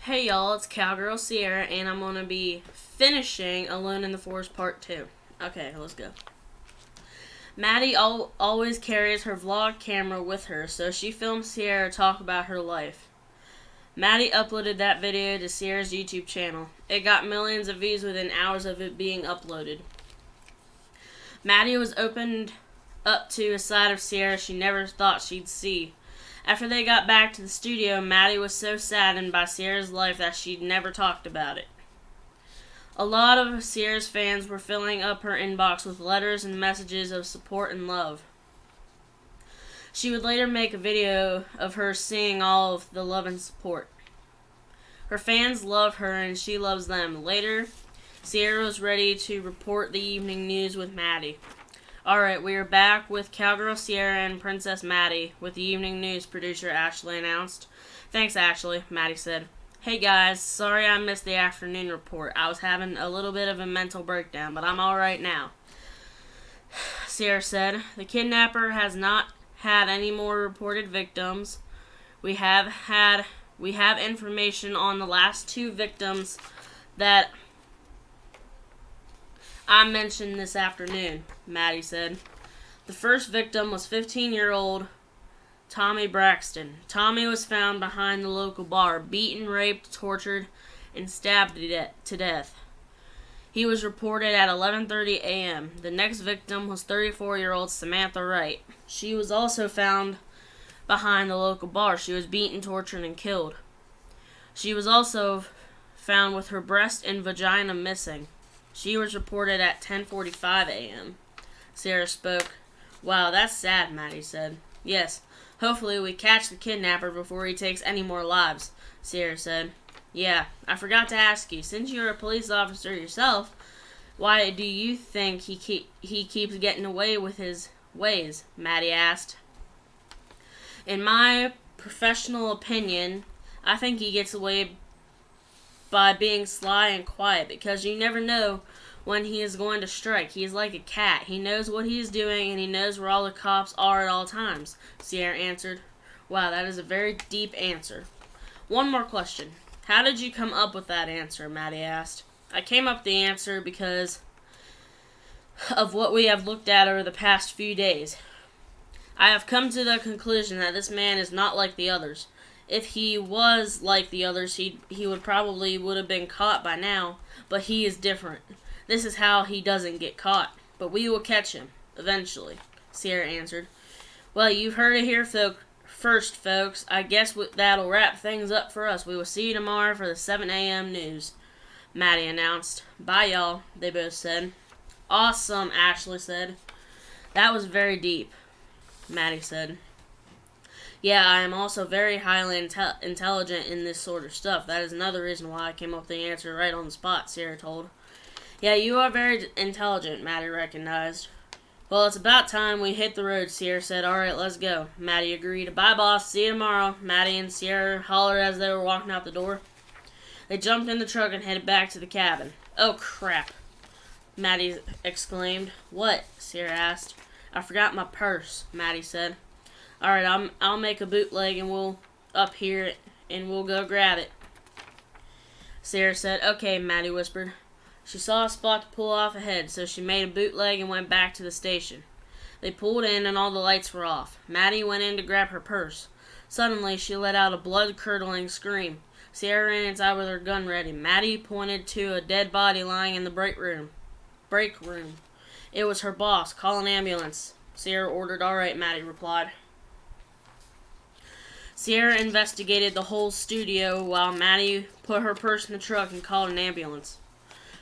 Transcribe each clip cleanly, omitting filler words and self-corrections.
Hey y'all, it's Cowgirl Sierra, and I'm gonna be finishing Alone in the Forest Part 2. Okay, let's go. Maddie always carries her vlog camera with her, so she filmed Sierra talk about her life. Maddie uploaded that video to Sierra's YouTube channel. It got millions of views within hours of it being uploaded. Maddie was opened up to a side of Sierra she never thought she'd see. After they got back to the studio, Maddie was so saddened by Sierra's life that she'd never talked about it. A lot of Sierra's fans were filling up her inbox with letters and messages of support and love. She would later make a video of her seeing all of the love and support. Her fans love her and she loves them. Later, Sierra was ready to report the evening news with Maddie. Alright, we are back with Cowgirl Sierra and Princess Maddie with the evening news, producer Ashley announced. Thanks, Ashley, Maddie said. Hey guys, sorry I missed the afternoon report. I was having a little bit of a mental breakdown, but I'm alright now. Sierra said, the kidnapper has not had any more reported victims. We have information on the last two victims that I mentioned this afternoon, Maddie said. The first victim was 15-year-old Tommy Braxton. Tommy was found behind the local bar, beaten, raped, tortured, and stabbed to death. He was reported at 11:30 a.m. The next victim was 34-year-old Samantha Wright. She was also found behind the local bar. She was beaten, tortured, and killed. She was also found with her breast and vagina missing. She was reported at 10:45 a.m. Sierra spoke. Wow, that's sad, Maddie said. Yes, hopefully we catch the kidnapper before he takes any more lives, Sierra said. Yeah, I forgot to ask you, since you're a police officer yourself, why do you think he keeps getting away with his ways? Maddie asked. In my professional opinion, I think he gets away by being sly and quiet, because you never know when he is going to strike. He is like a cat. He knows what he is doing, and he knows where all the cops are at all times, Sierra answered. Wow, that is a very deep answer. One more question. How did you come up with that answer? Maddie asked. I came up with the answer because of what we have looked at over the past few days. I have come to the conclusion that this man is not like the others. If he was like the others, he would have been caught by now, but he is different. This is how he doesn't get caught. But we will catch him, eventually, Sierra answered. Well, you've heard it here first, folks. I guess that'll wrap things up for us. We will see you tomorrow for the 7 a.m. news, Maddie announced. Bye, y'all, they both said. Awesome, Ashley said. That was very deep, Maddie said. Yeah, I am also very highly intelligent in this sort of stuff. That is another reason why I came up with the answer right on the spot, Sierra told. Yeah, you are very intelligent, Maddie recognized. Well, it's about time we hit the road, Sierra said. Alright, let's go. Maddie agreed. Bye, boss. See you tomorrow. Maddie and Sierra hollered as they were walking out the door. They jumped in the truck and headed back to the cabin. Oh, crap, Maddie exclaimed. What? Sierra asked. I forgot my purse, Maddie said. Alright, I'll make a bootleg and we'll up here and we'll go grab it, Sierra said. Okay, Maddie whispered. She saw a spot to pull off ahead, so she made a bootleg and went back to the station. They pulled in and all the lights were off. Maddie went in to grab her purse. Suddenly, she let out a blood-curdling scream. Sierra ran inside with her gun ready. Maddie pointed to a dead body lying in the break room. It was her boss. Call an ambulance, Sierra ordered. Alright, Maddie replied. Sierra investigated the whole studio while Maddie put her purse in the truck and called an ambulance.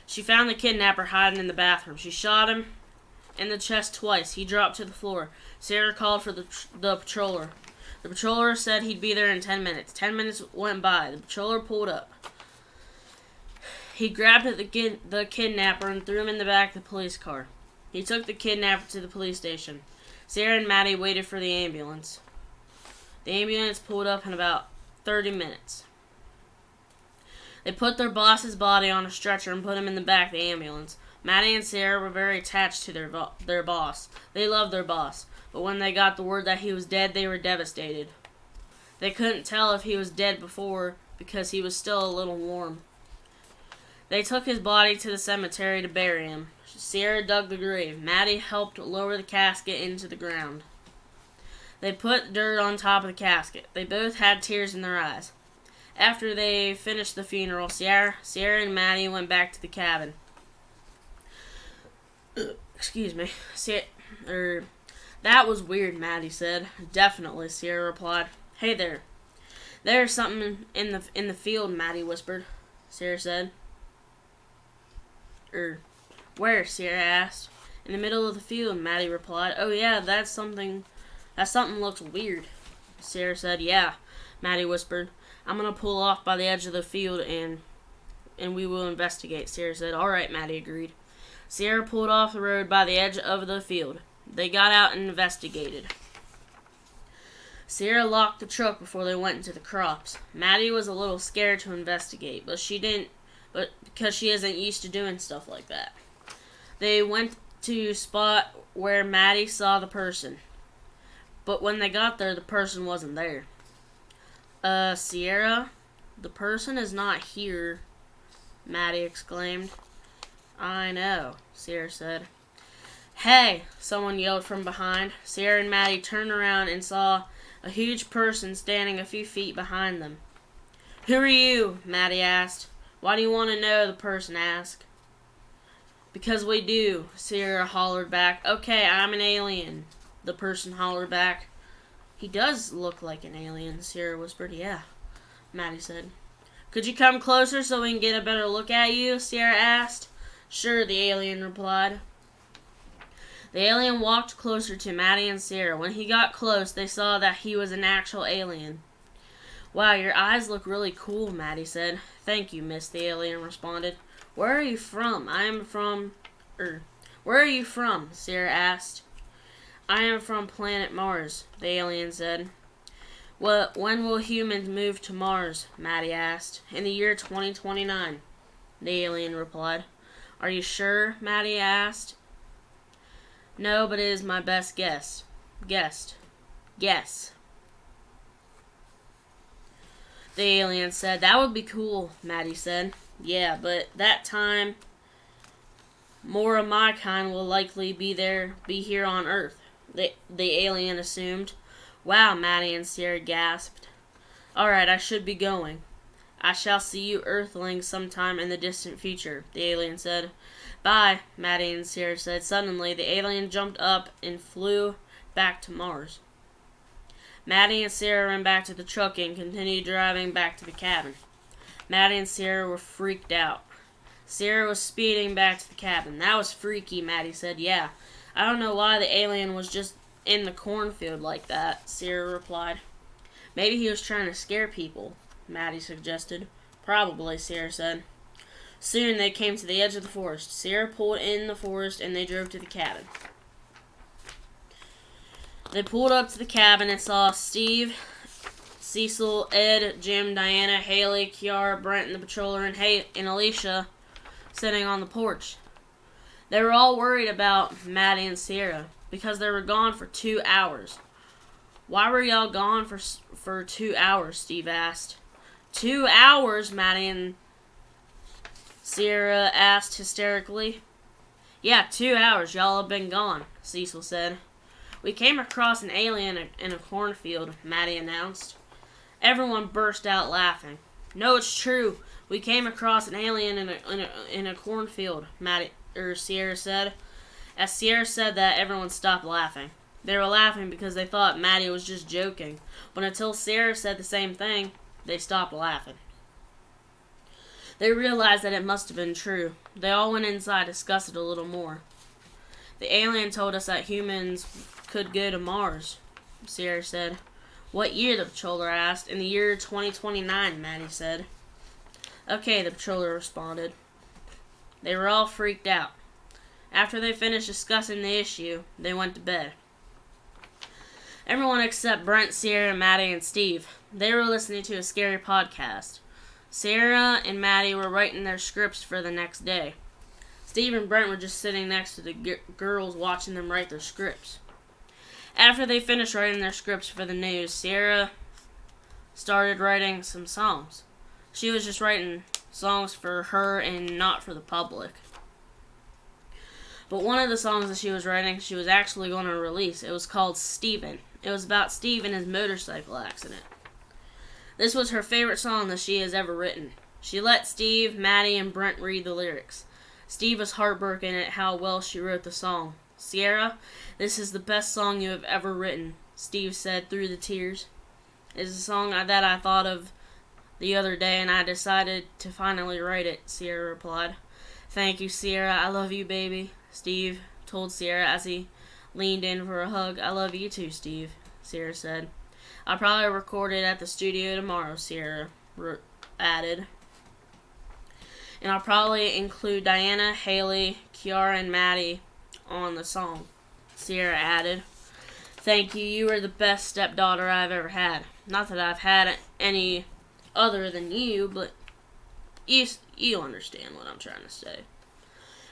She found the kidnapper hiding in the bathroom. She shot him in the chest twice. He dropped to the floor. Sierra called for the patroller. The patroller said he'd be there in 10 minutes. 10 minutes went by. The patroller pulled up. He grabbed the kidnapper and threw him in the back of the police car. He took the kidnapper to the police station. Sierra and Maddie waited for the ambulance. The ambulance pulled up in about 30 minutes. They put their boss's body on a stretcher and put him in the back of the ambulance. Maddie and Sierra were very attached to their boss. They loved their boss, but when they got the word that he was dead, they were devastated. They couldn't tell if he was dead before because he was still a little warm. They took his body to the cemetery to bury him. Sierra dug the grave. Maddie helped lower the casket into the ground. They put dirt on top of the casket. They both had tears in their eyes. After they finished the funeral, Sierra and Maddie went back to the cabin. Excuse me. That was weird, Maddie said. Definitely, Sierra replied. Hey there. There's something in the field, Maddie whispered. Sierra said. Where? Sierra asked. In the middle of the field, Maddie replied. Oh yeah, that something looks weird. Sierra said. Yeah, Maddie whispered. I'm gonna pull off by the edge of the field and we will investigate, Sierra said. Alright, Maddie agreed. Sierra pulled off the road by the edge of the field. They got out and investigated. Sierra locked the truck before they went into the crops. Maddie was a little scared to investigate, but because she isn't used to doing stuff like that. They went to a spot where Maddie saw the person. But when they got there, the person wasn't there. Sierra, the person is not here, Maddie exclaimed. I know, Sierra said. Hey, someone yelled from behind. Sierra and Maddie turned around and saw a huge person standing a few feet behind them. Who are you? Maddie asked. Why do you want to know? The person asked. Because we do, Sierra hollered back. Okay, I'm an alien, the person hollered back. He does look like an alien, Sierra whispered. Yeah, Maddie said. Could you come closer so we can get a better look at you? Sierra asked. Sure, the alien replied. The alien walked closer to Maddie and Sierra. When he got close, they saw that he was an actual alien. Wow, your eyes look really cool, Maddie said. Thank you, miss, the alien responded. Where are you from? Where are you from? Sierra asked. I am from planet Mars, the alien said. When will humans move to Mars? Maddie asked. In the year 2029, the alien replied. Are you sure? Maddie asked. No, but it is my best guess. Guess. The alien said. That would be cool, Maddie said. Yeah, but that time, more of my kind will likely be here on Earth, the alien assumed. Wow, Maddie and Sierra gasped. Alright, I should be going. I shall see you Earthlings sometime in the distant future, the alien said. Bye, Maddie and Sierra said. Suddenly, the alien jumped up and flew back to Mars. Maddie and Sierra ran back to the truck and continued driving back to the cabin. Maddie and Sierra were freaked out. Sierra was speeding back to the cabin. That was freaky, Maddie said. Yeah, I don't know why the alien was just in the cornfield like that, Sierra replied. Maybe he was trying to scare people, Maddie suggested. Probably, Sierra said. Soon they came to the edge of the forest. Sierra pulled in the forest and they drove to the cabin. They pulled up to the cabin and saw Steve, Cecil, Ed, Jim, Diana, Haley, Kiara, Brent, and the patroller, and Alicia sitting on the porch. They were all worried about Maddie and Sierra because they were gone for 2 hours. Why were y'all gone for 2 hours? Steve asked. 2 hours? Maddie and Sierra asked hysterically. Yeah, 2 hours. Y'all have been gone, Cecil said. We came across an alien in a cornfield, Maddie announced. Everyone burst out laughing. No, it's true. We came across an alien in a cornfield, Sierra said. As Sierra said that, everyone stopped laughing. They were laughing because they thought Maddie was just joking. But until Sierra said the same thing, they stopped laughing. They realized that it must have been true. They all went inside to discuss it a little more. The alien told us that humans could go to Mars, Sierra said. What year? The patroller asked. In the year 2029, Maddie said. Okay, the patroller responded. They were all freaked out. After they finished discussing the issue, they went to bed. Everyone except Brent, Sierra, Maddie, and Steve. They were listening to a scary podcast. Sierra and Maddie were writing their scripts for the next day. Steve and Brent were just sitting next to the girls watching them write their scripts. After they finished writing their scripts for the news, Sierra started writing some songs. She was just writing songs for her and not for the public. But one of the songs that she was writing, she was actually going to release. It was called Steven. It was about Steve and his motorcycle accident. This was her favorite song that she has ever written. She let Steve, Maddie, and Brent read the lyrics. Steve was heartbroken at how well she wrote the song. "Sierra, this is the best song you have ever written," Steve said through the tears. "It's a song that I thought of the other day and I decided to finally write it," Sierra replied. "Thank you, Sierra. I love you, baby," Steve told Sierra as he leaned in for a hug. "I love you too, Steve," Sierra said. "I'll probably record it at the studio tomorrow," Sierra added. "And I'll probably include Diana, Haley, Kiara, and Maddie on the song," Sierra added. "Thank you. You are the best stepdaughter I've ever had. Not that I've had any other than you, but you understand what I'm trying to say,"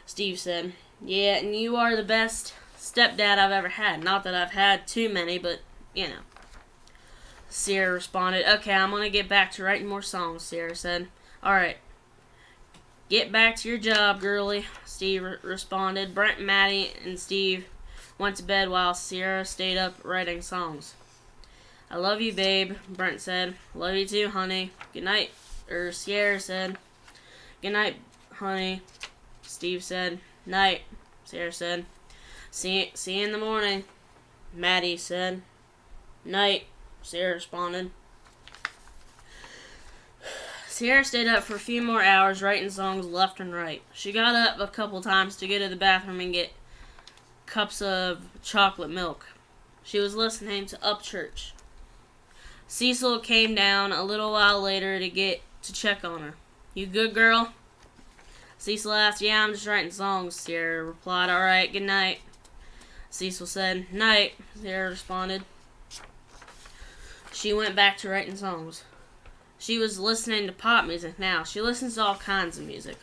Steve said. "Yeah, and you are the best stepdad I've ever had. Not that I've had too many, but, you know." Sierra responded. "Okay, I'm going to get back to writing more songs," Sierra said. "Alright. Get back to your job, girlie," Steve responded. Brent, Maddie, and Steve went to bed while Sierra stayed up writing songs. "I love you, babe," Brent said. "Love you too, honey. Good night," Sierra said. "Good night, honey," Steve said. "Night," Sierra said. See you in the morning," Maddie said. "Night," Sierra responded. Sierra stayed up for a few more hours writing songs left and right. She got up a couple times to go to the bathroom and get cups of chocolate milk. She was listening to Upchurch. Cecil came down a little while later to check on her. "You good, girl?" Cecil asked. "Yeah, I'm just writing songs," Sierra replied. "Alright, good night," Cecil said. "Night," Sierra responded. She went back to writing songs. She was listening to pop music now. She listens to all kinds of music.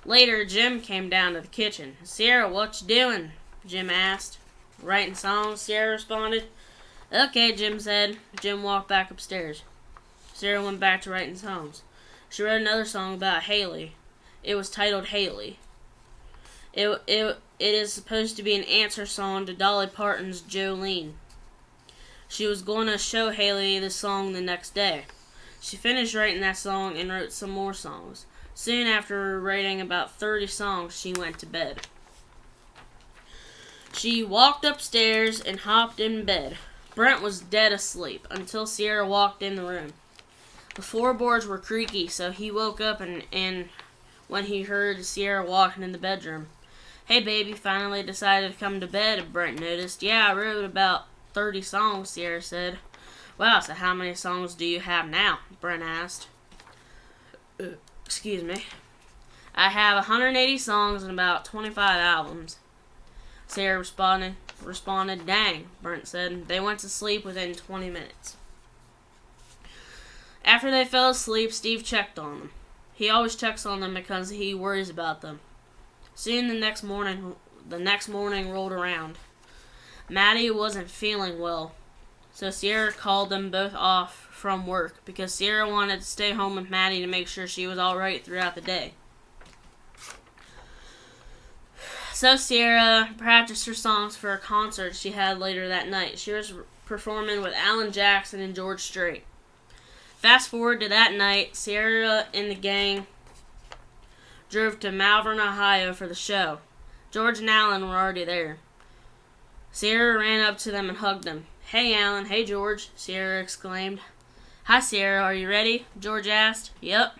Later, Jim came down to the kitchen. "Sierra, what you doing?" Jim asked. "Writing songs," Sierra responded. "Okay," Jim said. Jim walked back upstairs. Sierra went back to writing songs. She wrote another song about Haley. It was titled Haley. It is supposed to be an answer song to Dolly Parton's Jolene. She was going to show Haley the song the next day. She finished writing that song and wrote some more songs. Soon after writing about 30 songs, she went to bed. She walked upstairs and hopped in bed. Brent was dead asleep until Sierra walked in the room. The floorboards were creaky, so he woke up and when he heard Sierra walking in the bedroom. "Hey, baby, finally decided to come to bed," Brent noticed. "Yeah, I wrote about 30 songs, Sierra said. "Wow, so how many songs do you have now?" Brent asked. Excuse me. "I have 180 songs and about 25 albums. Sierra responded. "Dang," Brent said. They went to sleep within 20 minutes. After they fell asleep, Steve checked on them. He always checks on them because he worries about them. Soon the next morning rolled around. Maddie wasn't feeling well, so Sierra called them both off from work because Sierra wanted to stay home with Maddie to make sure she was alright throughout the day. So Sierra practiced her songs for a concert she had later that night. She was performing with Alan Jackson and George Strait. Fast forward to that night, Sierra and the gang drove to Malvern, Ohio for the show. George and Alan were already there. Sierra ran up to them and hugged them. "Hey, Alan. Hey, George," Sierra exclaimed. "Hi, Sierra. Are you ready?" George asked. "Yep,"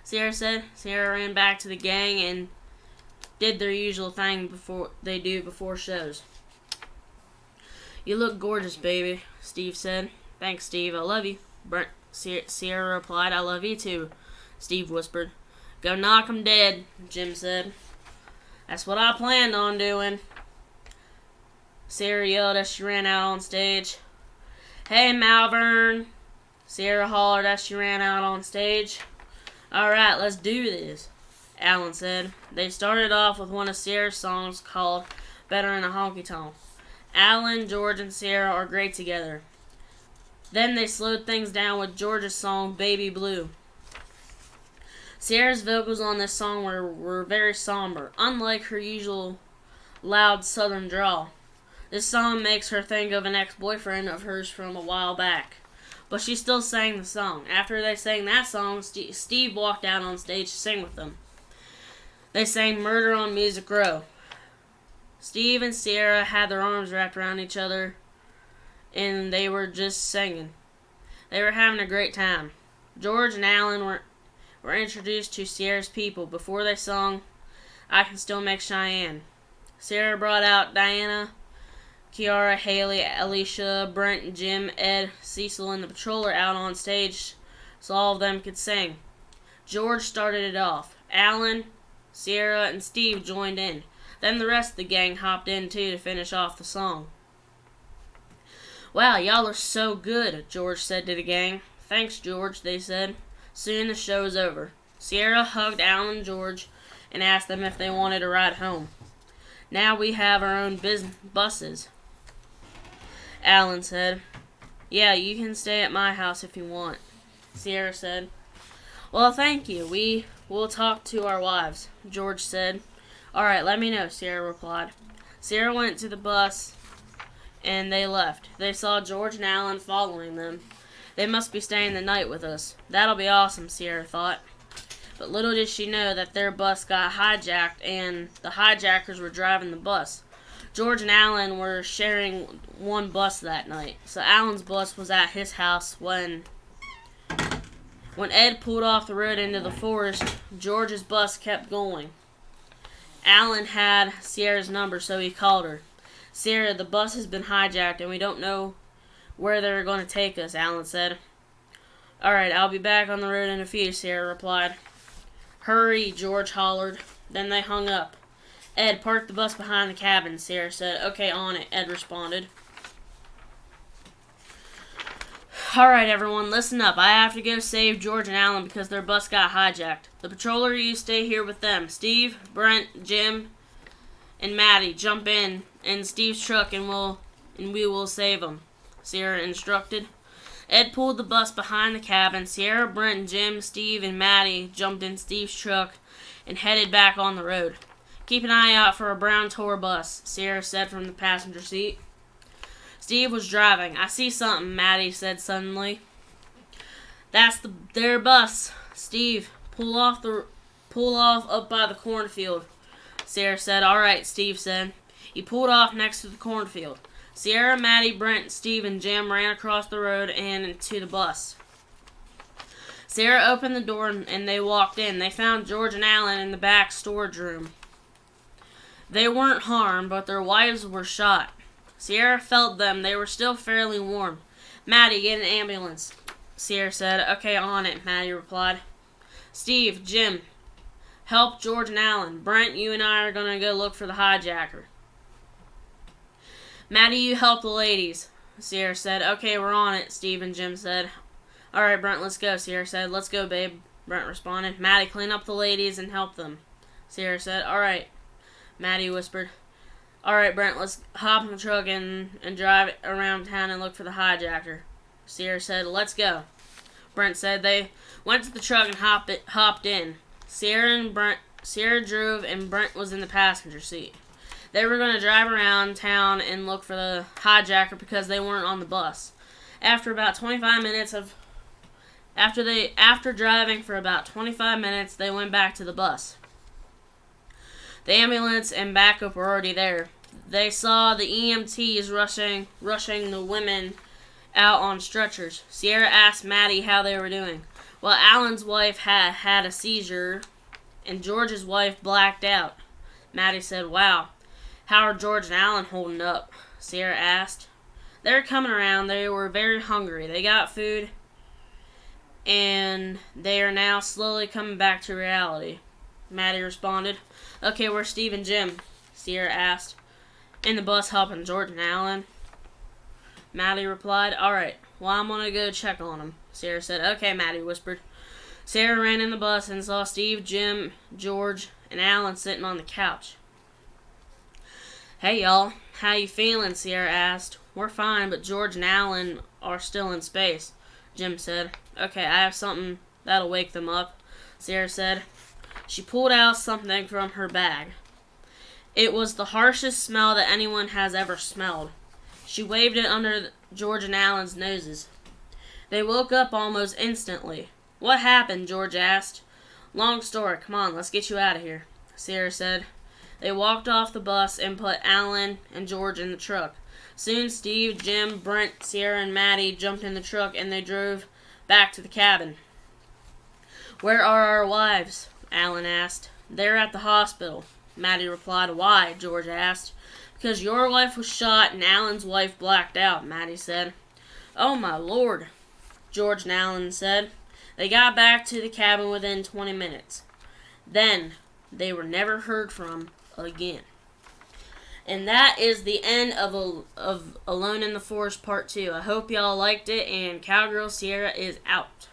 Sierra said. Sierra ran back to the gang and did their usual thing before shows. "You look gorgeous, baby," Steve said. "Thanks, Steve. I love you." Sierra replied. "I love you too," Steve whispered. "Go knock 'em dead," Jim said. "That's what I planned on doing," Sierra yelled as she ran out on stage. "Hey, Malvern," Sierra hollered as she ran out on stage. "Alright, let's do this," Alan said. They started off with one of Sierra's songs called "Better in a Honky Tonk." Alan, George, and Sierra are great together. Then they slowed things down with George's song "Baby Blue." Sierra's vocals on this song were very somber, unlike her usual loud southern drawl. This song makes her think of an ex-boyfriend of hers from a while back. But she still sang the song. After they sang that song, Steve walked out on stage to sing with them. They sang Murder on Music Row. Steve and Sierra had their arms wrapped around each other, and they were just singing. They were having a great time. George and Alan were introduced to Sierra's people before they sung I Can Still Make Cheyenne. Sierra brought out Diana, Kiara, Haley, Alicia, Brent, Jim, Ed, Cecil, and the patroller out on stage so all of them could sing. George started it off. Alan, Sierra, and Steve joined in. Then the rest of the gang hopped in too to finish off the song. "Wow, y'all are so good," George said to the gang. "Thanks, George," they said. Soon the show was over. Sierra hugged Alan and George and asked them if they wanted a ride home. "Now we have our own buses," Alan said. "Yeah, you can stay at my house if you want," Sierra said. "Well, thank you. We will talk to our wives," George said. "All right, let me know," Sierra replied. Sierra went to the bus and they left. They saw George and Alan following them. "They must be staying the night with us. That'll be awesome," Sierra thought. But little did she know that their bus got hijacked and the hijackers were driving the bus. George and Alan were sharing one bus that night, so Alan's bus was at his house when Ed pulled off the road into the forest. George's bus kept going. Alan had Sierra's number, so he called her. "Sierra, the bus has been hijacked and we don't know where they're going to take us," Alan said. "All right, I'll be back on the road in a few," Sierra replied. "Hurry," George hollered. Then they hung up. "Ed, park the bus behind the cabin," Sierra said. "Okay, on it," Ed responded. "All right, everyone, listen up. I have to go save George and Alan because their bus got hijacked. The patroller, you stay here with them. Steve, Brent, Jim, and Maddie jump in Steve's truck and we will save them," Sierra instructed. Ed pulled the bus behind the cabin. Sierra, Brent, Jim, Steve, and Maddie jumped in Steve's truck and headed back on the road. "Keep an eye out for a brown tour bus," Sierra said from the passenger seat. Steve was driving. "I see something," Maddie said suddenly. "That's their bus. Steve, pull off up by the cornfield," Sierra said. "All right," Steve said. He pulled off next to the cornfield. Sierra, Maddie, Brent, Steve, and Jim ran across the road and to the bus. Sierra opened the door and they walked in. They found George and Alan in the back storage room. They weren't harmed, but their wives were shot. Sierra felt them. They were still fairly warm. "Maddie, get an ambulance," Sierra said. "Okay, on it," Maddie replied. "Steve, Jim, help George and Alan. Brent, you and I are going to go look for the hijacker." "Maddie, you help the ladies," Sierra said. "Okay, we're on it," Steve and Jim said. "All right, Brent, let's go," Sierra said. "Let's go, babe," Brent responded. "Maddie, clean up the ladies and help them," Sierra said. "All right," Maddie whispered. "All right, Brent, let's hop in the truck and drive around town and look for the hijacker," Sierra said. "Let's go," Brent said. They went to the truck and hopped in. Sierra drove and Brent was in the passenger seat. They were going to drive around town and look for the hijacker because they weren't on the bus. After driving for about 25 minutes, they went back to the bus. The ambulance and backup were already there. They saw the EMTs rushing the women out on stretchers. Sierra asked Maddie how they were doing. Well, Alan's wife had a seizure, and George's wife blacked out. Maddie said, "Wow, how are George and Alan holding up?" Sierra asked. "They were coming around. They were very hungry. They got food, and they are now slowly coming back to reality," Maddie responded. "Okay, where's Steve and Jim?" Sierra asked. "In the bus helping George and Alan," Maddie replied. "All right, well, I'm going to go check on them," Sierra said. "Okay," Maddie whispered. Sierra ran in the bus and saw Steve, Jim, George, and Alan sitting on the couch. "Hey, y'all, how you feeling?" Sierra asked. "We're fine, but George and Alan are still in space," Jim said. "Okay, I have something that'll wake them up," Sierra said. She pulled out something from her bag. It was the harshest smell that anyone has ever smelled. She waved it under George and Alan's noses. They woke up almost instantly. What happened? George asked. Long story. Come on, let's get you out of here, Sierra said. They walked off the bus and put Alan and George in the truck. Soon Steve, Jim, Brent, Sierra, and Maddie jumped in the truck and they drove back to the cabin. Where are our wives? Alan asked. They're at the hospital, Maddie replied. Why? George asked. Because your wife was shot and Alan's wife blacked out, Maddie said. Oh my lord, George and Alan said. They got back to the cabin within 20 minutes. Then, they were never heard from again. And that is the end of Alone in the Forest Part 2. I hope y'all liked it, and Cowgirl Sierra is out.